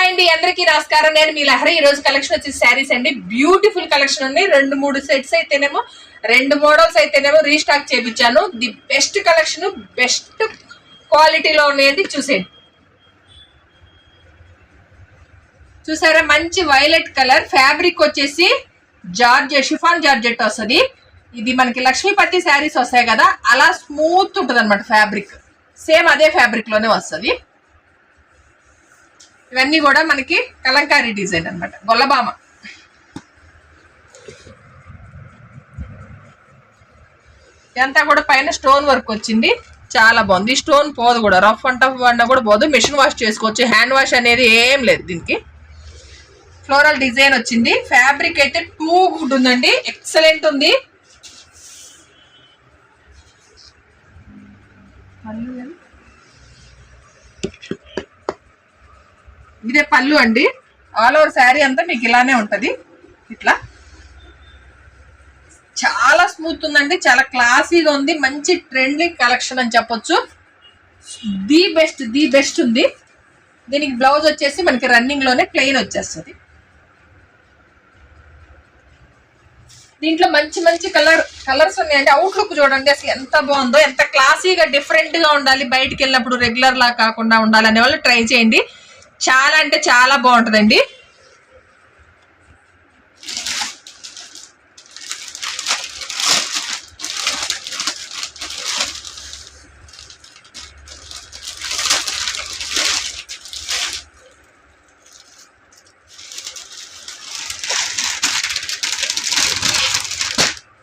Hi అండి, అందరికీ నమస్కారం. నేను మీ లహరి. ఈ రోజు కలెక్షన్ వచ్చేసి శారీస్ అండి. బ్యూటిఫుల్ కలెక్షన్ ఉంది. 2-3 సెట్స్ అయితేనేమో 2 మోడల్స్ అయితేనేమో రీస్టాక్ చేయించాను. ది బెస్ట్ కలెక్షన్, బెస్ట్ క్వాలిటీలో ఉన్నాయండి. చూసారా, మంచి వైలెట్ కలర్. ఫ్యాబ్రిక్ వచ్చేసి జార్జెట్, షిఫాన్ జార్జెట్ వస్తుంది. ఇది మనకి లక్ష్మీపతి శారీస్ వస్తాయి కదా, అలా స్మూత్ ఉంటుంది అనమాట ఫ్యాబ్రిక్. సేమ్ అదే ఫ్యాబ్రిక్ లోనే వస్తుంది. ఇవన్నీ కూడా మనకి కలంకారీ డిజైన్ అనమాట, గొల్లబామ. ఇదంతా కూడా పైన స్టోన్ వర్క్ వచ్చింది, చాలా బాగుంది. స్టోన్ పోదు కూడా, రఫ్ అండ్ టఫ్ అన్నా కూడా పోదు. మిషన్ వాష్ చేసుకోవచ్చు, హ్యాండ్ వాష్ అనేది ఏం లేదు దీనికి. ఫ్లోరల్ డిజైన్ వచ్చింది. ఫ్యాబ్రిక్ అయితే టూ గుడ్ ఉందండి, ఎక్సలెంట్ ఉంది. ఇదే పళ్ళు అండి. ఆల్ ఓవర్ శారీ అంతా మీకు ఇలానే ఉంటది. ఇట్లా చాలా స్మూత్ ఉందండి, చాలా క్లాసీగా ఉంది. మంచి ట్రెండింగ్ కలెక్షన్ అని చెప్పొచ్చు. ది బెస్ట్ ఉంది. దీనికి బ్లౌజ్ వచ్చేసి మనకి రన్నింగ్ లోనే ప్లెయిన్ వచ్చేస్తుంది. దీంట్లో మంచి మంచి కలర్స్ ఉన్నాయండి. అవుట్లుక్ చూడండి అసలు ఎంత బాగుందో, ఎంత క్లాసీగా డిఫరెంట్ గా ఉండాలి, బయటికి వెళ్ళినప్పుడు రెగ్యులర్ లా కాకుండా ఉండాలి అనే వాళ్ళు ట్రై చేయండి. చాలా అంటే చాలా బాగుంటుందండి.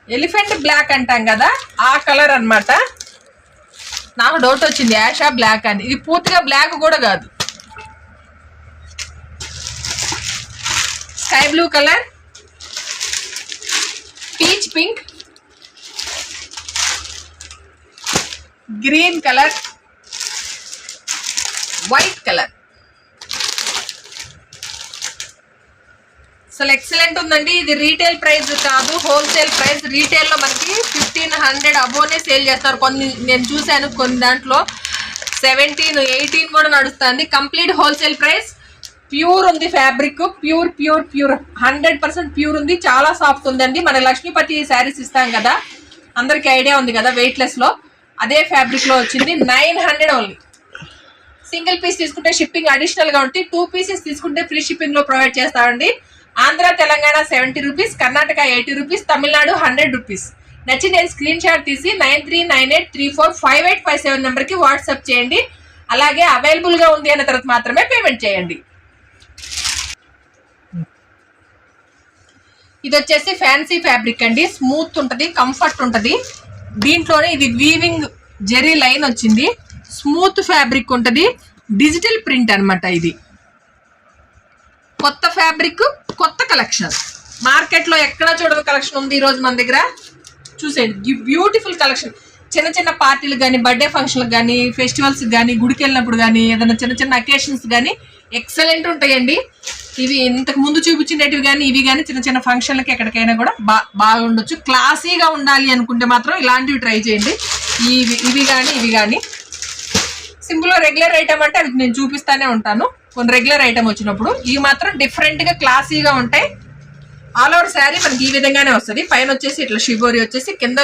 ఎలిఫెంట్ బ్లాక్ అంటాం కదా, ఆ కలర్ అన్నమాట. నాకు డౌట్ వచ్చింది యాషా బ్లాక్ అని. ఇది పూర్తిగా బ్లాక్ కూడా కాదు, sky blue colour, peach pink, green colour, white colour. అసలు ఎక్సలెంట్ ఉందండి. ఇది రీటైల్ ప్రైస్ కాదు, హోల్సేల్ ప్రైస్. రీటైల్ లో మనకి 1500 అబోనే సేల్ చేస్తారు. కొన్ని నేను చూశాను, కొన్ని దాంట్లో 17, 18 కూడా నడుస్తుంది. Complete wholesale price. ప్యూర్ ఉంది ఫ్యాబ్రిక్, ప్యూర్ 100% ప్యూర్ ఉంది. చాలా సాఫ్ట్ ఉందండి. మన లక్ష్మీపతి శారీస్ ఇస్తాం కదా, అందరికి ఐడియా ఉంది కదా, వెయిట్ లెస్ లో అదే ఫ్యాబ్రిక్ లో వచ్చింది. 900 ఓన్లీ. సింగిల్ పీస్ తీసుకుంటే షిప్పింగ్ అడిషనల్ గా ఉంటుంది. 2 పీసెస్ తీసుకుంటే ఫ్రీ షిప్పింగ్ లో ప్రొవైడ్ చేస్తామండి. Andhra Telangana 70 rupees, Karnataka 80 rupees, Tamil Nadu 100 rupees. నచ్చి నేను స్క్రీన్ షాట్ తీసి 9398345857 నెంబర్కి వాట్సాప్ చేయండి. అలాగే అవైలబుల్ గా ఉంది అన్న తర్వాత మాత్రమే పేమెంట్ చేయండి. ఇది వచ్చేసి ఫ్యాన్సీ ఫ్యాబ్రిక్ అండి, స్మూత్ ఉంటది, కంఫర్ట్ ఉంటది. దీంట్లోనే ఇది వీవింగ్ జెరీ లైన్ వచ్చింది. స్మూత్ ఫ్యాబ్రిక్ ఉంటది, డిజిటల్ ప్రింట్ అన్నమాట. ఇది కొత్త ఫ్యాబ్రిక్, కొత్త కలెక్షన్. మార్కెట్ లో ఎక్కడా చూడని కలెక్షన్ ఉంది ఈ రోజు మన దగ్గర. చూసేయండి, బ్యూటిఫుల్ కలెక్షన్. చిన్న చిన్న పార్టీలు కానీ, బర్త్డే ఫంక్షన్లకు కానీ, ఫెస్టివల్స్ కానీ, గుడికి వెళ్ళినప్పుడు కానీ, ఏదైనా చిన్న చిన్న అకేషన్స్ కానీ ఎక్సలెంట్ ఉంటాయండి. ఇవి ఇంతకు ముందు చూపించినవి కానీ, ఇవి కానీ చిన్న చిన్న ఫంక్షన్లకి ఎక్కడికైనా కూడా బాగుండొచ్చు. క్లాసీగా ఉండాలి అనుకుంటే మాత్రం ఇలాంటివి ట్రై చేయండి. ఇవి కానీ సింపుల్ గా రెగ్యులర్ ఐటమ్ అంటే అవి నేను చూపిస్తానే ఉంటాను. కొన్ని రెగ్యులర్ ఐటమ్ వచ్చినప్పుడు ఇవి మాత్రం డిఫరెంట్ గా క్లాసీగా ఉంటాయి. ఆల్ ఓవర్ శారీ మనకి ఈ విధంగానే వస్తుంది. పైన వచ్చేసి ఇట్లా షిబోరి వచ్చేసి, కింద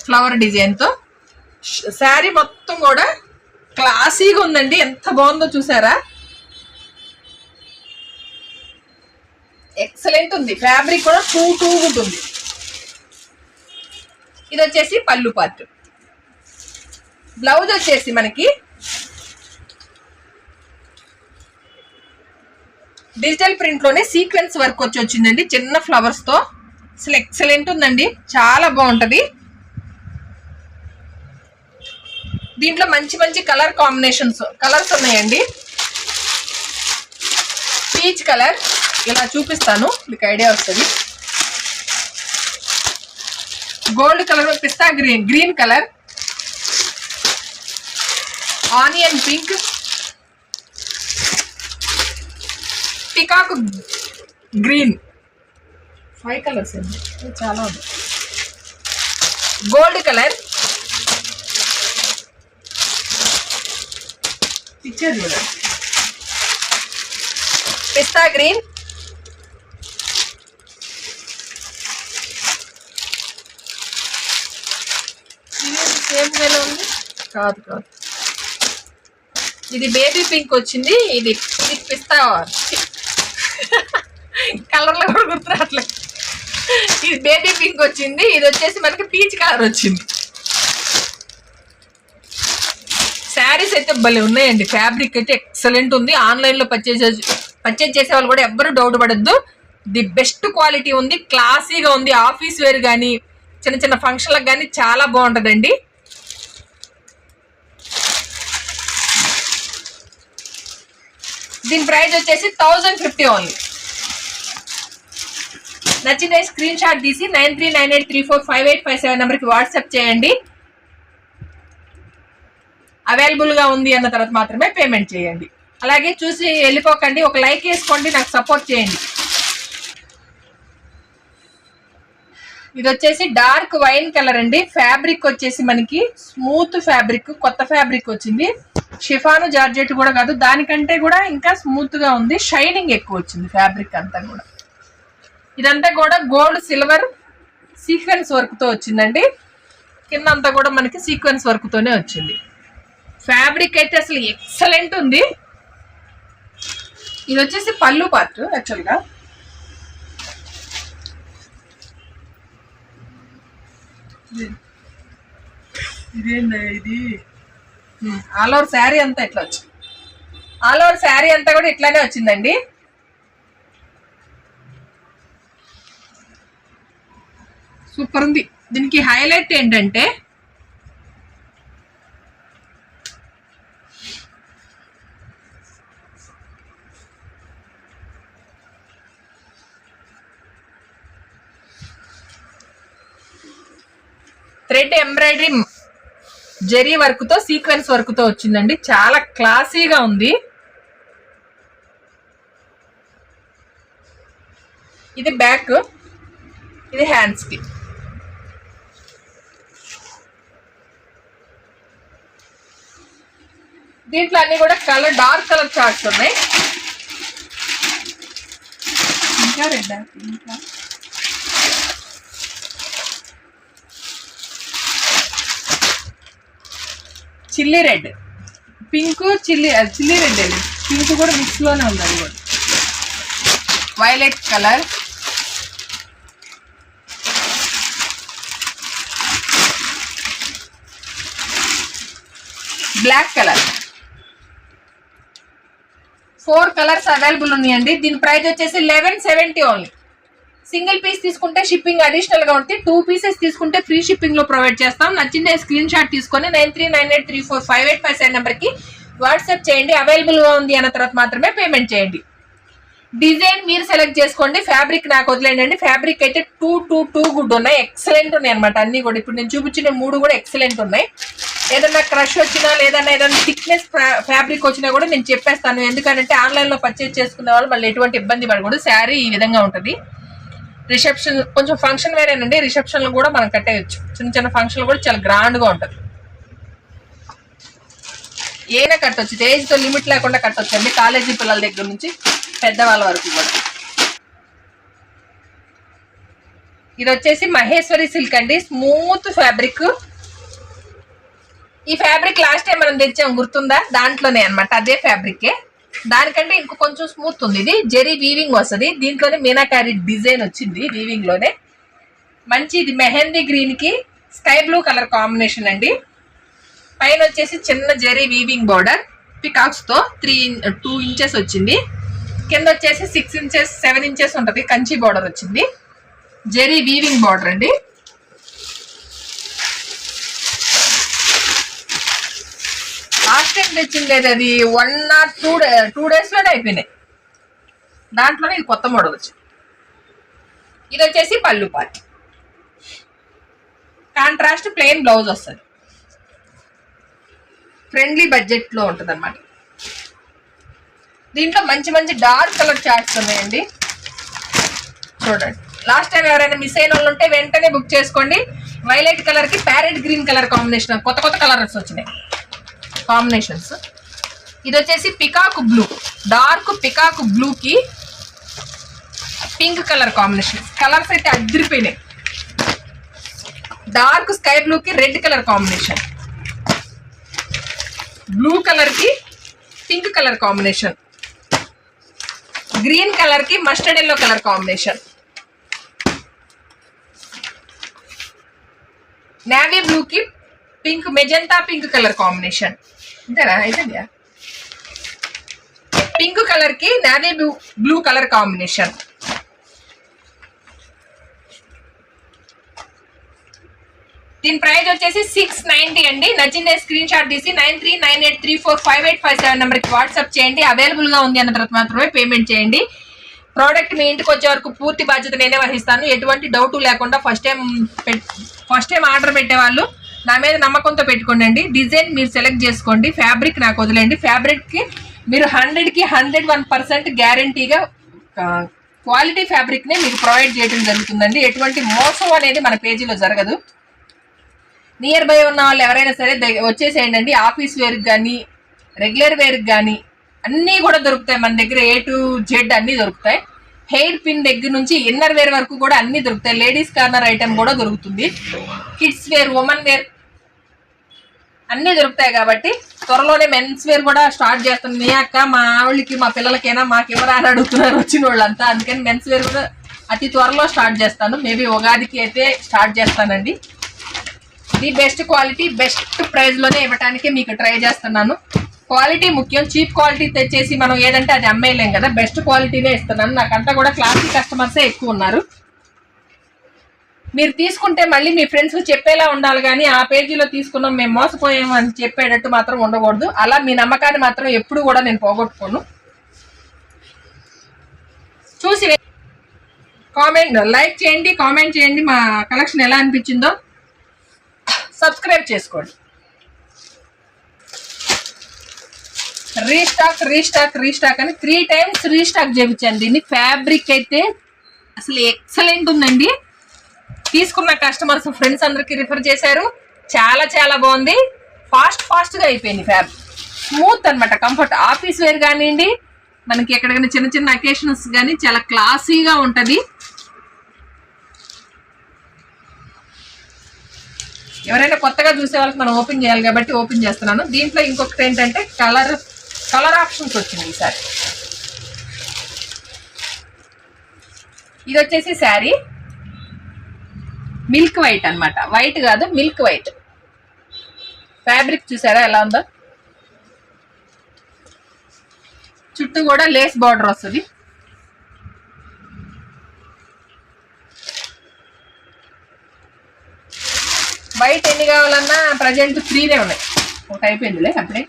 ఫ్లవర్ డిజైన్ తో శారీ మొత్తం కూడా క్లాసీగా ఉందండి. ఎంత బాగుందో చూసారా, ఎక్సలెంట్ ఉంది. ఫ్యాబ్రిక్ కూడా టూ ఉంటుంది. ఇది వచ్చేసి పళ్ళు పార్ట్. బ్లౌజ్ వచ్చేసి మనకి డిజిటల్ ప్రింట్ లోనే సీక్వెన్స్ వర్క్ వచ్చిందండి, చిన్న ఫ్లవర్స్ తో. అసలు ఎక్సలెంట్ ఉందండి, చాలా బాగుంటది. దీంట్లో మంచి మంచి కలర్స్ ఉన్నాయండి. పీచ్ కలర్ ఇలా చూపిస్తాను, మీకు ఐడియా వస్తుంది. Gold colour, pista green colour, onion pink, peacock green. 5 colours అండి, చాలా ఉంది. గోల్డ్ కలర్, పిక్చర్ చూడండి, పిస్తా గ్రీన్, సేమ్ వేలో ఉంది కాదు కాదు, ఇది బేబీ పింక్ వచ్చింది. ఇది పిస్తా కలర్లో కూడా గుర్తురావట్లేదు. ఇది బేబీ పింక్ వచ్చింది. ఇది వచ్చేసి మనకి పీచ్ కలర్ వచ్చింది. శారీస్ అయితే భలే ఉన్నాయండి. ఫ్యాబ్రిక్ అయితే ఎక్సలెంట్ ఉంది. ఆన్లైన్లో పర్చేజ్ చేసే వాళ్ళు కూడా ఎవ్వరు డౌట్ పడద్దు. ది బెస్ట్ క్వాలిటీ ఉంది, క్లాసీగా ఉంది. ఆఫీస్ వేర్ కానీ చిన్న చిన్న ఫంక్షన్లకు కానీ చాలా బాగుంటుందండి. దీని ప్రైస్ వచ్చేసి 1050 ఓన్లీ. నచ్చిన స్క్రీన్ షాట్ తీసి 9398345857 నెంబర్కి వాట్సాప్ చేయండి. అవైలబుల్గా ఉంది అన్న తర్వాత మాత్రమే పేమెంట్ చేయండి. అలాగే చూసి వెళ్ళిపోకండి, ఒక లైక్ వేసుకోండి, నాకు సపోర్ట్ చేయండి. ఇది వచ్చేసి డార్క్ వైన్ కలర్ అండి. ఫ్యాబ్రిక్ వచ్చేసి మనకి స్మూత్ ఫ్యాబ్రిక్, కొత్త ఫ్యాబ్రిక్ వచ్చింది. షిఫాను జార్జెట్ కూడా కాదు, దానికంటే కూడా ఇంకా స్మూత్ గా ఉంది. షైనింగ్ ఎక్కువ వచ్చింది ఫ్యాబ్రిక్ అంతా కూడా. ఇదంతా కూడా గోల్డ్ సిల్వర్ సీక్వెన్స్ వర్క్ తో వచ్చిందండి. కింద అంతా కూడా మనకి సీక్వెన్స్ వర్క్ తోనే వచ్చింది. ఫ్యాబ్రిక్ అయితే అసలు ఎక్సలెంట్ ఉంది. ఇది వచ్చేసి పళ్ళు పార్ట్. యాక్చువల్గా ఇదేందా ఇది ఆల్ ఓవర్ శారీ అంతా ఇట్లా వచ్చింది. ఆల్ ఓవర్ శారీ అంతా కూడా ఇట్లానే వచ్చిందండి. సూపర్ ఉంది. దీనికి హైలైట్ ఏంటంటే థ్రెడ్ ఎంబ్రాయిడరీ జెరీ వర్క్ తో సీక్వెన్స్ వర్క్ తో వచ్చిందండి. చాలా క్లాసీగా ఉంది. ఇది బ్యాక్, ఇది హ్యాండ్స్ కి. దీంట్లో అన్ని కూడా కలర్ డార్క్ కలర్ చార్ట్స్ ఉన్నాయి. ఇంకా రెడ్ ఇంకా chilli red, pink, chilli red అండి. పింక్ కూడా మిక్స్ లోనే ఉంది. అది కూడా violet colour, black colour. 4 colours available ఉన్నాయండి. దీని ప్రైస్ వచ్చేసి 1170 ఓన్లీ. సింగిల్ పీస్ తీసుకుంటే షిప్పింగ్ అడిషనల్ గా ఉంటుంది. 2 పీసెస్ తీసుకుంటే ఫ్రీ షిప్పింగ్ లో ప్రొవైడ్ చేస్తాం. నచ్చిన స్క్రీన్ షాట్ తీసుకొని 9398345857 నెంబర్ కి వాట్సాప్ చేయండి. అవైలబుల్ గా ఉంది అన్న తర్వాత మాత్రమే పేమెంట్ చేయండి. డిజైన్ మీరు సెలెక్ట్ చేసుకోండి, ఫ్యాబ్రిక్ నాకు వదిలేండి. ఫ్యాబ్రిక్ అయితే 2 గుడ్ ఉన్నాయి, ఎక్సలెంట్ ఉన్నాయి అనమాట. అన్ని కూడా ఇప్పుడు నేను చూపించిన 3 కూడా ఎక్సలెంట్ ఉన్నాయి. ఏదన్నా క్రష్ వచ్చినా లేదన్నా ఏదైనా థిక్నెస్ ఫ్యాబ్రిక్ వచ్చినా కూడా నేను చెప్పేస్తాను. ఎందుకంటే ఆన్లైన్ లో పర్చేజ్ చేసుకునే వాళ్ళు మళ్ళీ ఎటువంటి ఇబ్బంది పడకూడదు. శారీ ఈ విధంగా ఉంటుంది. రిసెప్షన్ కొంచెం ఫంక్షన్ వేరేనండి. రిసెప్షన్లు కూడా మనం కట్టేయచ్చు. చిన్న చిన్న ఫంక్షన్లు కూడా చాలా గ్రాండ్ గా ఉంటుంది. ఏమైనా కట్టొచ్చు, ఏజ్ తో లిమిట్ లేకుండా కట్టొచ్చు అండి. కాలేజీ పిల్లల దగ్గర నుంచి పెద్దవాళ్ళ వరకు కూడా. ఇది వచ్చేసి మహేశ్వరి సిల్క్ అండి. Smooth fabric. ఈ ఫ్యాబ్రిక్ లాస్ట్ టైం మనం తెచ్చాం, గుర్తుందా? దాంట్లోనే అనమాట, అదే ఫ్యాబ్రికే. దానికంటే ఇంకో కొంచెం స్మూత్ ఉంది. ఇది జెరీ వీవింగ్ వస్తుంది. దీంట్లోనే మీనాకారి డిజైన్ వచ్చింది వీవింగ్ లోనే. మంచి ఇది మెహందీ గ్రీన్ కి స్కై బ్లూ కలర్ కాంబినేషన్ అండి. పైన వచ్చేసి చిన్న జెరీ వీవింగ్ బార్డర్ పికాక్స్ తో 2 ఇంచెస్ వచ్చింది. కింద వచ్చేసి 6 ఇంచెస్ 7 ఇంచెస్ ఉంటుంది. కంచి బార్డర్ వచ్చింది. జెరీ వీవింగ్ బార్డర్ అండి. లాస్ట్ టైం తెచ్చింది లేదు, అది 1 or 2 days లోనే అయిపోయినాయి. దాంట్లోనే ఇది కొత్త మోడల్ వచ్చింది. ఇది వచ్చేసి పళ్ళు పార్ట్. కాంట్రాస్ట్ ప్లెయిన్ బ్లౌజ్ వస్తుంది. ఫ్రెండ్లీ బడ్జెట్ లో ఉంటుంది అనమాట. దీంట్లో మంచి మంచి డార్క్ కలర్ చార్ట్స్ ఉన్నాయండి. చూడండి, లాస్ట్ టైం ఎవరైనా మిస్ అయిన వాళ్ళు ఉంటే వెంటనే బుక్ చేసుకోండి. వైలెట్ కలర్ కి ప్యారెట్ గ్రీన్ కలర్ కాంబినేషన్, కొత్త కొత్త కలర్స్ వచ్చినాయి కాంబినేషన్స్. ఇది వచ్చేసి పికాక్ బ్లూ, డార్క్ పికాక్ బ్లూకి పింక్ కలర్ కాంబినేషన్. కలర్స్ అయితే అదిరిపోయినాయి. డార్క్ స్కై బ్లూకి రెడ్ కలర్ కాంబినేషన్, బ్లూ కలర్కి పింక్ కలర్ కాంబినేషన్, గ్రీన్ కలర్కి mustard yellow colour combination, navy బ్లూకి pink magenta pink colour combination. అంతేనా? అయితే పింక్ కలర్కి నేవీ బ్లూ కలర్ కాంబినేషన్. దీని ప్రైస్ వచ్చేసి 690 అండి. నచ్చిందే స్క్రీన్ షాట్ తీసి 9398345857 నెంబర్కి వాట్సాప్ చేయండి. అవైలబుల్ గా ఉంది అన్న తర్వాత మాత్రమే పేమెంట్ చేయండి. ప్రోడక్ట్ మీ ఇంటికి వచ్చే వరకు పూర్తి బాధ్యత నేనే వహిస్తాను. ఎటువంటి డౌట్ లేకుండా ఫస్ట్ టైం ఆర్డర్ పెట్టే వాళ్ళు నా మీద నమ్మకంతో పెట్టుకోండి. డిజైన్ మీరు సెలెక్ట్ చేసుకోండి, ఫ్యాబ్రిక్ నాకు వదిలేండి. ఫ్యాబ్రిక్కి మీరు 100కి 101% గ్యారంటీగా క్వాలిటీ ఫ్యాబ్రిక్నే మీకు ప్రొవైడ్ చేయడం జరుగుతుందండి. ఎటువంటి మోసం అనేది మన పేజీలో జరగదు. నియర్ బై ఉన్న వాళ్ళు ఎవరైనా సరే వచ్చేసేయండి. ఆఫీస్ వేర్కి కానీ రెగ్యులర్ వేర్కి కానీ అన్నీ కూడా దొరుకుతాయి మన దగ్గర. A to Z అన్నీ దొరుకుతాయి. హెయిర్ పిన్ దగ్గర నుంచి ఇన్నర్ వేర్ వరకు కూడా అన్నీ దొరుకుతాయి. లేడీస్ కార్నర్ ఐటమ్ కూడా దొరుకుతుంది. కిడ్స్ వేర్, ఉమెన్ వేర్ అన్నీ దొరుకుతాయి. కాబట్టి త్వరలోనే మెన్స్ వేర్ కూడా స్టార్ట్ చేస్తాను. మీ అక్క మా ఆవిళ్ళకి మా పిల్లలకైనా మాకు ఎవరా అని అడుగుతున్నారు వచ్చిన వాళ్ళంతా. అందుకని మెన్స్ వేర్ కూడా అతి త్వరలో స్టార్ట్ చేస్తాను. మేబీ ఉగాదికి అయితే స్టార్ట్ చేస్తానండి. ది బెస్ట్ క్వాలిటీ బెస్ట్ ప్రైస్లోనే ఇవ్వడానికి మీకు ట్రై చేస్తున్నాను. క్వాలిటీ ముఖ్యం. చీప్ క్వాలిటీ తెచ్చేసి మనం ఏదంటే అది అమ్మేయలేం కదా. బెస్ట్ క్వాలిటీనే ఇస్తున్నాను. నాకంతా కూడా క్లాసిక్ కస్టమర్సే ఎక్కువ ఉన్నారు. మీరు తీసుకుంటే మళ్ళీ మీ ఫ్రెండ్స్కి చెప్పేలా ఉండాలి కానీ ఆ పేజీలో తీసుకున్నాం మేము మోసపోయాము అని చెప్పేటట్టు మాత్రం ఉండకూడదు. అలా మీ నమ్మకాన్ని మాత్రం ఎప్పుడు కూడా నేను పోగొట్టుకోను. చూసి లైక్ చేయండి, కామెంట్ చేయండి. మా కలెక్షన్ ఎలా అనిపించిందో సబ్స్క్రైబ్ చేసుకోండి. రీస్టాక్ అని 3 times రీస్టాక్ చేయించాను దీన్ని. ఫ్యాబ్రిక్ అయితే అసలు ఎక్సలెంట్ ఉందండి. తీసుకున్న కస్టమర్స్ ఫ్రెండ్స్ అందరికి రిఫర్ చేశారు. చాలా చాలా బాగుంది. ఫాస్ట్గా అయిపోయింది. ఫ్యాబ్రిక్ స్మూత్ అనమాట, కంఫర్ట్. ఆఫీస్ వేర్ కానివ్వండి, మనకి ఎక్కడికైనా చిన్న చిన్న అకేషన్స్ కానీ చాలా క్లాసీగా ఉంటుంది. ఎవరైనా కొత్తగా చూసే వాళ్ళకి మనం ఓపెన్ చేయాలి కాబట్టి ఓపెన్ చేస్తున్నాను. దీంట్లో ఇంకొకటి ఏంటంటే కలర్ ఆప్షన్స్ వచ్చింది ఈసారి. ఇది వచ్చేసి శారీ మిల్క్ వైట్ అనమాట. వైట్ కాదు, మిల్క్ వైట్. ఫ్యాబ్రిక్ చూసారా ఎలా ఉందో. చుట్టూ కూడా లేస్ బార్డర్ వస్తుంది. వైట్ ఎన్ని కావాలన్నా ప్రజెంట్ 3 ఉన్నాయి. ఒకటి అయిపోయిందిలే అప్పుడే.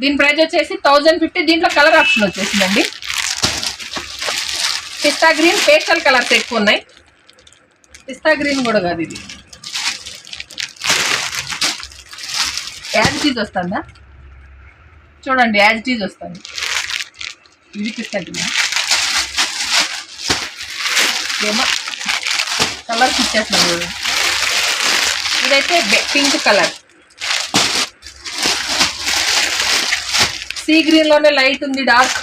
దీని ప్రైస్ వచ్చేసి 1050. దీంట్లో కలర్ ఆప్షన్ వచ్చేసిందండి. పిస్తా గ్రీన్, పేస్టల్ కలర్స్ ఎక్కువ ఉన్నాయి. పిస్తా గ్రీన్ కూడా కాదు, ఇది యాజ్ టీజ్ వస్తుందా చూడండి. యాజ్ టీజ్ వస్తుంది. ఇది పిస్తా గ్రీన్ ఏమో కలర్స్ ఇచ్చేస్తున్నాను చూడండి. ఇదైతే పింక్ కలర్. సీ గ్రీన్ లోనే లైట్ ఉంది, డార్క్.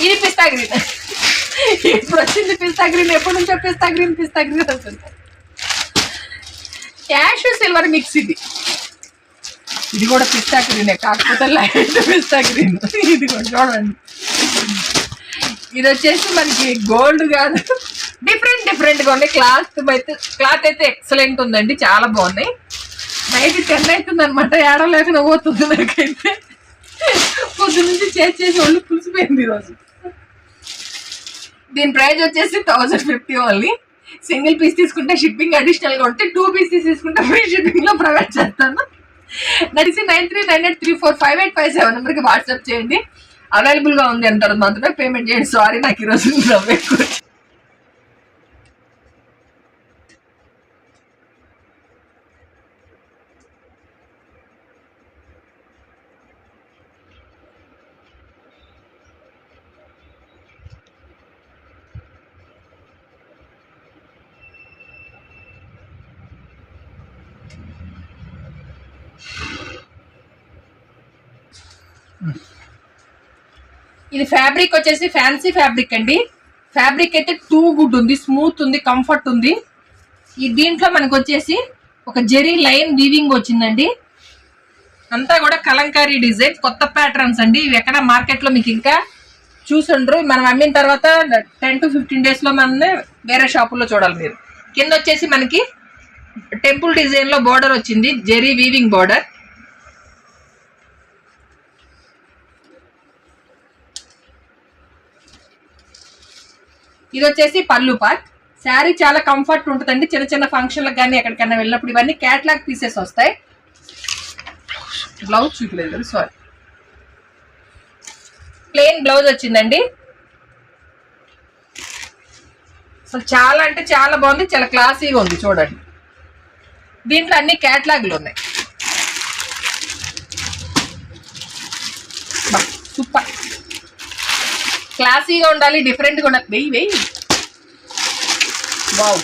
ఇది పిస్తా గ్రీన్. ఇప్పుడు వచ్చింది పిస్తా గ్రీన్. ఎప్పటి నుంచో పిస్తా గ్రీన్ వస్తుంది. Cash silver mix. ఇది కూడా పిస్తా గ్రీనే, కాకపోతే లైట్ పిస్తా గ్రీన్. ఇది కూడా చూడండి. ఇది వచ్చేసి మనకి గోల్డ్ కాదు, డిఫరెంట్గా ఉన్నాయి. క్లాత్ అయితే ఎక్సలెంట్ ఉందండి. చాలా బాగున్నాయి. నైట్ 10 అవుతుంది అనమాట. ఏడవలేకుండా పోతుంది నాకైతే. పొద్దు నుంచి చేసి ఒళ్ళు పులిసిపోయింది ఈరోజు. దీని ప్రైస్ వచ్చేసి 1050 ఓన్లీ. సింగిల్ పీస్ తీసుకుంటే షిప్పింగ్ అడిషనల్గా ఉంటే 2 pieces తీసుకుంటే ఫ్రీ షిప్పింగ్లో ప్రొవైడ్ చేస్తాను. నడిచి 9398345857 నెంబర్కి వాట్సాప్ చేయండి. అవైలబుల్గా ఉంది అంటారు మాత్రమే పేమెంట్ చేయండి. సారీ, నాకు ఈరోజు ఎక్కువ. ఇది ఫ్యాబ్రిక్ వచ్చేసి ఫ్యాన్సీ ఫ్యాబ్రిక్ అండి. ఫ్యాబ్రిక్ అయితే టూ గుడ్ ఉంది, స్మూత్ ఉంది, కంఫర్ట్ ఉంది. ఈ దీంట్లో మనకు వచ్చేసి ఒక జెరీ లైన్ వీవింగ్ వచ్చిందండి. అంతా కూడా కలంకారీ డిజైన్, కొత్త ప్యాటర్న్స్ అండి. ఇవి ఎక్కడ మార్కెట్లో మీకు ఇంకా చూసుండ్రు. మనం అమ్మిన తర్వాత 10 to 15 days లో మన వేరే షాపుల్లో చూడాలి మీరు. కింద వచ్చేసి మనకి టెంపుల్ డిజైన్ లో బోర్డర్ వచ్చింది, జెరీ వీవింగ్ బోర్డర్. ఇది వచ్చేసి పళ్ళు పార్ట్. శారీ చాలా కంఫర్ట్ ఉంటుందండి, చిన్న చిన్న ఫంక్షన్లకు కానీ ఎక్కడికైనా వెళ్ళినప్పుడు. ఇవన్నీ క్యాట్లాగ్ పీసెస్ వస్తాయి. బ్లౌజ్ చూపలేదు కదా, సారీ. ప్లెయిన్ బ్లౌజ్ వచ్చిందండి. అసలు చాలా అంటే చాలా బాగుంది, చాలా క్లాసీగా ఉంది. చూడండి, దీంట్లో అన్ని క్యాట్లాగ్లు ఉన్నాయి. సూపర్ క్లాసీగా ఉండాలి, డిఫరెంట్గా ఉండాలి. వెయ్యి వెయ్యి వావ్.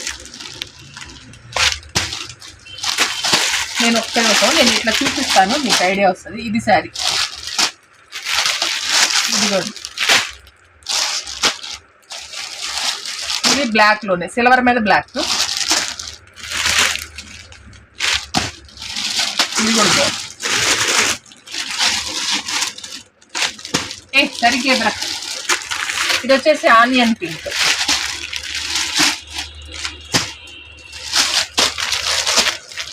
నేను నేను ఇట్లా చూపిస్తాను, మీకు ఐడియా వస్తుంది. ఇది శారీ, ఇదిగోండి. ఇది బ్లాక్ లోనే, సిల్వర్ మీద బ్లాక్. ఇది కూడా సరిగ్గా బ్లాక్. ఇది వచ్చేసి onion pink.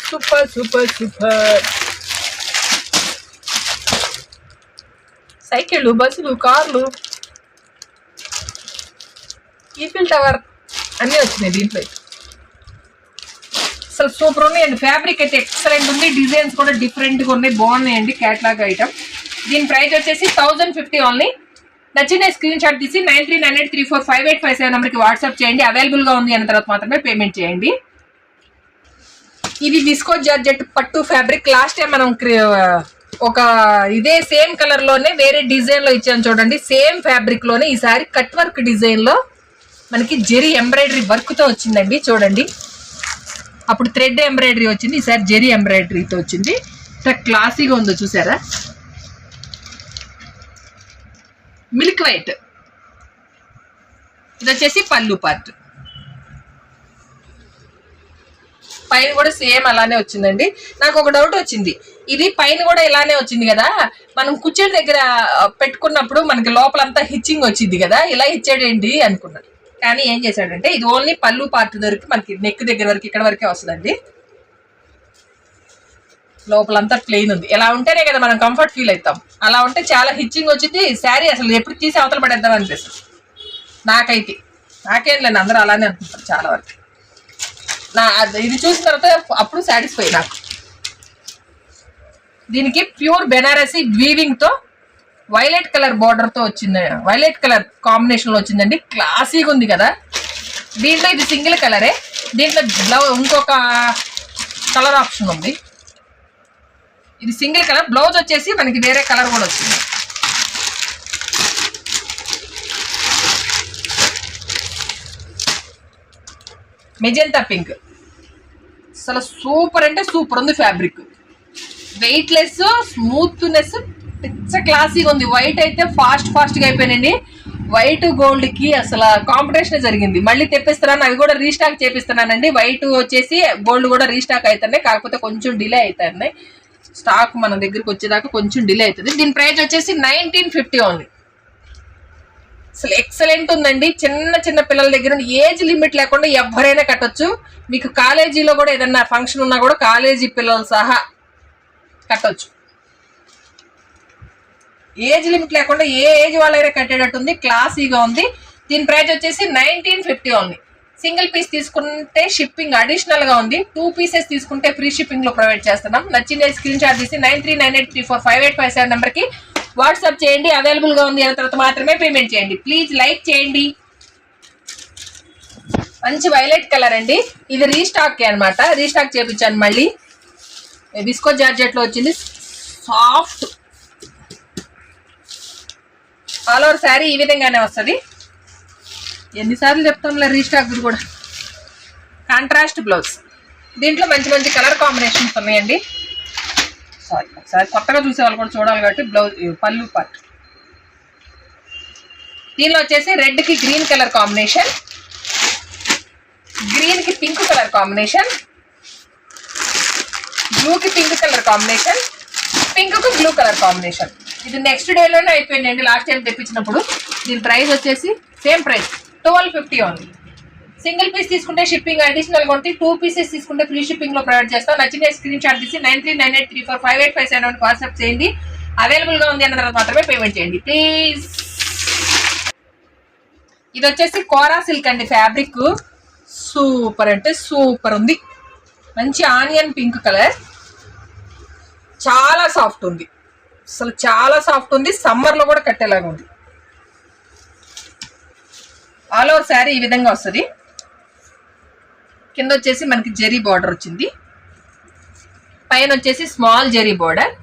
Super super super. సైకిళ్ళు, బస్సులు, కార్లు, ఈఫిల్ టవర్ అన్నీ వచ్చినాయి దీంట్లో. అసలు సూపర్ ఉన్నాయండి. ఫ్యాబ్రిక్ అయితే ఎక్సలెంట్ ఉంది, డిజైన్స్ కూడా డిఫరెంట్గా ఉన్నాయి, బాగున్నాయండి. Catalogue item. దీని ప్రైస్ వచ్చేసి 1050 ఓన్లీ. నచ్చిన స్క్రీన్ షాట్ తీసి 9398345857 నెంబర్కి వాట్సాప్ చేయండి. అవైలబుల్గా ఉంది అన్న తర్వాత మాత్రమే పేమెంట్ చేయండి. ఇది విస్కో జార్జెట్ పట్టు ఫ్యాబ్రిక్. లాస్ట్ టైం మనం ఒక ఇదే సేమ్ కలర్ లోనే వేరే డిజైన్ లో ఇచ్చాను చూడండి. సేమ్ ఫ్యాబ్రిక్ లోనే ఈసారి కట్ వర్క్ డిజైన్ లో మనకి జెరీ ఎంబ్రాయిడరీ వర్క్ తో వచ్చిందండి. చూడండి, అప్పుడు థ్రెడ్ ఎంబ్రాయిడరీ వచ్చింది, ఈసారి జెరీ ఎంబ్రాయిడరీతో వచ్చింది. ఇట్లా క్లాసీగా ఉందో చూసారా. Milk white. ఇది వచ్చేసి పళ్ళు పార్ట్. పైన కూడా సేమ్ అలానే వచ్చిందండి. నాకు ఒక డౌట్ వచ్చింది, ఇది పైన కూడా ఇలానే వచ్చింది కదా, మనం కుర్చీల దగ్గర పెట్టుకున్నప్పుడు మనకి లోపలంతా హిచ్చింగ్ వచ్చింది కదా, ఇలా ఇచ్చాడేంటి అనుకున్నాను. కానీ ఏం చేశాడంటే ఇది ఓన్లీ పళ్ళు పార్ట్ వరకు, మనకి నెక్ దగ్గర వరకు, ఇక్కడ వరకే వస్తుందండి. లోపలంతా ప్లెయిన్ ఉంది. ఇలా ఉంటేనే కదా మనం కంఫర్ట్ ఫీల్ అవుతాం. అలా ఉంటే చాలా హిచ్చింగ్ వచ్చింది. శారీ అసలు ఎప్పుడు తీసి అవతల పడేద్దాం అనిపిస్తుంది నాకైతే. నాకేం లేదు, అందరూ అలానే అనుకుంటారు చాలా వరకు. ఇది చూసిన తర్వాత అప్పుడు సాటిస్ఫై నాకు. దీనికి ప్యూర్ బెనారసీ వీవింగ్ తో వైలెట్ కలర్ బార్డర్ తో వచ్చింది, వైలెట్ కలర్ కాంబినేషన్ లో వచ్చిందండి. క్లాసీగా ఉంది కదా. దీంట్లో ఇది సింగిల్ కలరే. దీంట్లో ఇంకొక కలర్ ఆప్షన్ ఉంది. ఇది సింగిల్ కలర్. బ్లౌజ్ వచ్చేసి మనకి వేరే కలర్ కూడా వచ్చింది. Magenta pink. అసలు సూపర్ అంటే సూపర్ ఉంది ఫ్యాబ్రిక్. వెయిట్లెస్, స్మూత్నెస్, పిచ్చ క్లాసీగా ఉంది. వైట్ అయితే ఫాస్ట్గా అయిపోయినండి. వైట్ గోల్డ్ కి అసలు కాంపిటీషన్ జరిగింది. మళ్ళీ తెప్పిస్తున్నాను, అవి కూడా రీస్టాక్ చేపిస్తున్నానండి. వైట్ వచ్చేసి గోల్డ్ కూడా రీస్టాక్ అవుతున్నాయి, కాకపోతే కొంచెం డిలే అవుతున్నాయి. స్టాక్ మన దగ్గరికి వచ్చేదాకా కొంచెం డిలే అవుతుంది. దీని ప్రైస్ వచ్చేసి 1950 ఓన్లీ. అసలు ఎక్సలెంట్ ఉందండి. చిన్న చిన్న పిల్లల దగ్గర ఏజ్ లిమిట్ లేకుండా ఎవరైనా కట్టొచ్చు. మీకు కాలేజీలో కూడా ఏదన్నా ఫంక్షన్ ఉన్నా కూడా కాలేజీ పిల్లలు సహా కట్టొచ్చు. ఏజ్ లిమిట్ లేకుండా ఏ ఏజ్ వాళ్ళైనా కట్టేటట్టుంది. క్లాసీగా ఉంది. దీని ప్రైస్ వచ్చేసి 1950 ఓన్లీ. సింగిల్ పీస్ తీసుకుంటే షిప్పింగ్ అడిషనల్ గా ఉంది. 2 pieces తీసుకుంటే ఫ్రీ షిప్పింగ్ లో ప్రొవైడ్ చేస్తున్నాం. నచ్చిన స్క్రీన్ షాట్ తీసి 9398345857 నెంబర్ కి వాట్సాప్ చేయండి. అవైలబుల్ గా ఉంది అన్న తర్వాత మాత్రమే పేమెంట్ చేయండి. ప్లీజ్ లైక్ చేయండి. మంచి వైలెట్ కలర్ అండి. ఇది రీస్టాక్ అనమాట, రీస్టాక్ చేపించాను. మళ్ళీ విస్కో జార్జెట్ లో వచ్చింది. సాఫ్ట్ ఆల్ ఓవర్ శారీ ఈ విధంగానే వస్తుంది. ఎన్నిసార్లు చెప్తాంలే రీస్టాక్ కూడా. Contrast blouse. దీంట్లో మంచి మంచి కలర్ కాంబినేషన్స్ ఉన్నాయండి. సారీ, ఒకసారి కొత్తగా చూసే వాళ్ళు కూడా చూడాలి కాబట్టి బ్లౌజ్ పళ్ళు పార్ట్. దీనిలో వచ్చేసి రెడ్ కి గ్రీన్ కలర్ కాంబినేషన్, గ్రీన్ కి పింక్ కలర్ కాంబినేషన్, బ్లూ కి పింక్ కలర్ కాంబినేషన్, పింక్ కు బ్లూ కలర్ కాంబినేషన్. ఇది నెక్స్ట్ డేలోనే అయిపోయిందండి లాస్ట్ టైం తెప్పించినప్పుడు. దీని ప్రైస్ వచ్చేసి సేమ్ ప్రైస్ 1250 ఉంది. సింగిల్ పీస్ తీసుకుంటే షిప్పింగ్ అడిషనల్ గా ఉంటుంది. 2 pieces తీసుకుంటే ఫ్రీ షిప్పింగ్ లో ప్రొవైడ్ చేస్తాం. నచ్చిన స్క్రీన్ షాట్ తీసి 9398345857 వాట్సాప్ చేయండి. అవైలబుల్ గా ఉంది అన్న తర్వాత మాత్రమే పేమెంట్ చేయండి ప్లీజ్. ఇది వచ్చేసి కోరా సిల్క్ అండి. ఫ్యాబ్రిక్ సూపర్ అంటే సూపర్ ఉంది. మంచి ఆనియన్ పింక్ కలర్, చాలా సాఫ్ట్ ఉంది, అసలు చాలా సాఫ్ట్ ఉంది. సమ్మర్ లో కూడా కట్టేలాగా ఉంది. ఆల్ ఓవర్ శారీ ఈ విధంగా వస్తుంది. కింద వచ్చేసి మనకి జెరీ బార్డర్ వచ్చింది, పైన వచ్చేసి స్మాల్ జెరీ బార్డర్,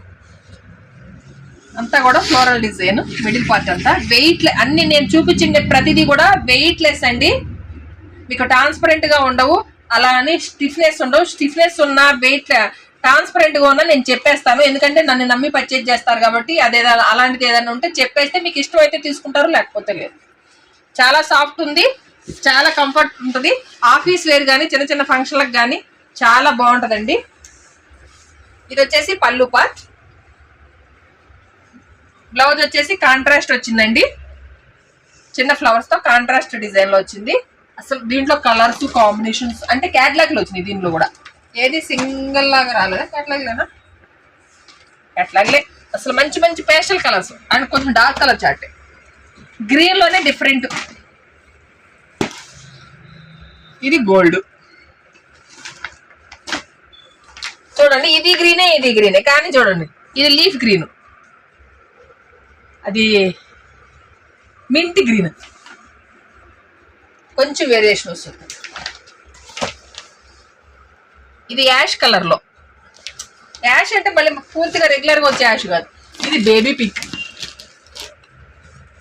అంతా కూడా ఫ్లోరల్ డిజైన్. మిడిల్ పార్ట్ అంతా వెయిట్ అన్ని నేను చూపించిన ప్రతిదీ కూడా వెయిట్ లెస్ అండి. మీకు ట్రాన్స్పరెంట్ గా ఉండవు, అలా అని స్టిఫ్నెస్ ఉండవు. స్టిఫ్నెస్ ఉన్న వెయిట్ ట్రాన్స్పరెంట్ గా ఉన్నా నేను చెప్పేస్తాను, ఎందుకంటే నన్ను నమ్మి పర్చేజ్ చేస్తారు కాబట్టి. అదేదా అలాంటిది ఏదైనా ఉంటే చెప్పేస్తే మీకు ఇష్టం అయితే తీసుకుంటారు, లేకపోతే లేదు. చాలా సాఫ్ట్ ఉంది, చాలా కంఫర్ట్ ఉంటుంది. ఆఫీస్ వేర్ కానీ చిన్న చిన్న ఫంక్షన్లకు కానీ చాలా బాగుంటుందండి. ఇది వచ్చేసి పళ్ళు పార్ట్. బ్లౌజ్ వచ్చేసి కాంట్రాస్ట్ వచ్చిందండి, చిన్న ఫ్లవర్స్ తో కాంట్రాస్ట్ డిజైన్ లో వచ్చింది. అసలు దీంట్లో కలర్స్ కాంబినేషన్స్ అంటే క్యాట్లాగ్ లో వచ్చినాయి. దీనిలో కూడా ఏది సింగిల్ లాగా రాలేదా? క్యాట్లాగ్ లేనా? క్యాట్లాగ్లే. అసలు మంచి మంచి పేస్టల్ కలర్స్ అండ్ కొంచెం డార్క్ కలర్ చాట్. గ్రీన్ లోనే డిఫరెంట్. ఇది గోల్డ్ చూడండి, ఇది గ్రీనే కానీ చూడండి ఇది లీఫ్ గ్రీన్, అది మింట్ గ్రీన్, కొంచెం వేరియేషన్ వస్తుంది. ఇది యాష్ కలర్ లో. యాష్ అంటే మళ్ళీ పూర్తిగా రెగ్యులర్ గా వచ్చే యాష్ కాదు, ఇది బేబీ పింక్.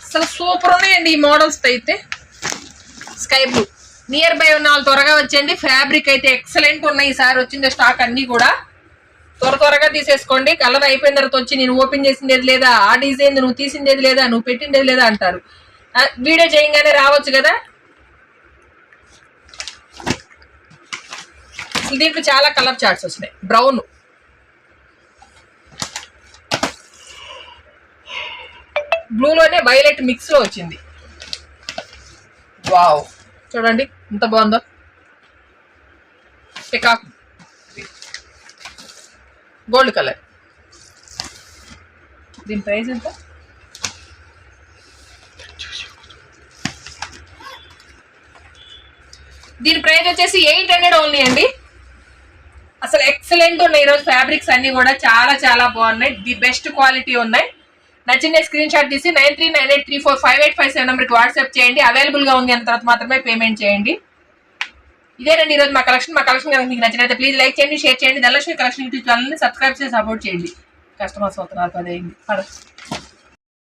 అసలు సూపర్ ఉన్నాయండి ఈ మోడల్స్ అయితే. Sky blue. నియర్ బై ఉన్న వాళ్ళు త్వరగా వచ్చేయండి. ఫ్యాబ్రిక్ అయితే ఎక్సలెంట్ ఉన్నాయి. ఈసారి వచ్చింది స్టాక్ అన్ని కూడా త్వరగా తీసేసుకోండి. కలర్ అయిపోయిన తర్వాత వచ్చి నేను ఓపెన్ చేసిండేది లేదా, ఆ డిజైన్ నువ్వు తీసిండేది లేదా, నువ్వు పెట్టిండేది లేదా అంటారు. వీడియో చేయగానే రావచ్చు కదా. దీంట్లో చాలా కలర్ చార్ట్స్ వచ్చినాయి. బ్రౌన్, బ్లూలోనే వైలెట్ మిక్స్ లో వచ్చింది. వావ్, చూడండి ఎంత బాగుందో. Peacock gold colour. దీని ప్రైస్ ఎంత? దీని ప్రైస్ వచ్చేసి 800 ఓన్లీ అండి. అసలు ఎక్సలెంట్ ఉన్నాయి ఈరోజు ఫ్యాబ్రిక్స్ అన్ని కూడా చాలా చాలా బాగున్నాయి. ది బెస్ట్ క్వాలిటీ ఉన్నాయి. నచ్చిన స్క్రీన్ షాట్ తీసి 9398345857 నెంబర్కి వాట్సాప్ చేయండి. అవైలబుల్ గా ఉంది అన్న తర్వాత మాత్రమే పేమెంట్ చేయండి. ఇదేనండి ఈరోజు మా కలెక్షన్. కనుక మీకు నచ్చినైతే ప్లీజ్ లైక్ చేయండి, షేర్ చేయండి. ధనలక్ష్మి కలెక్షన్ యూట్యూబ్ ఛానల్ని సబ్స్క్రైబ్ చేసి సపోర్ట్ చేయండి. కస్టమర్స్ అవుతున్నారు, పదేయండి.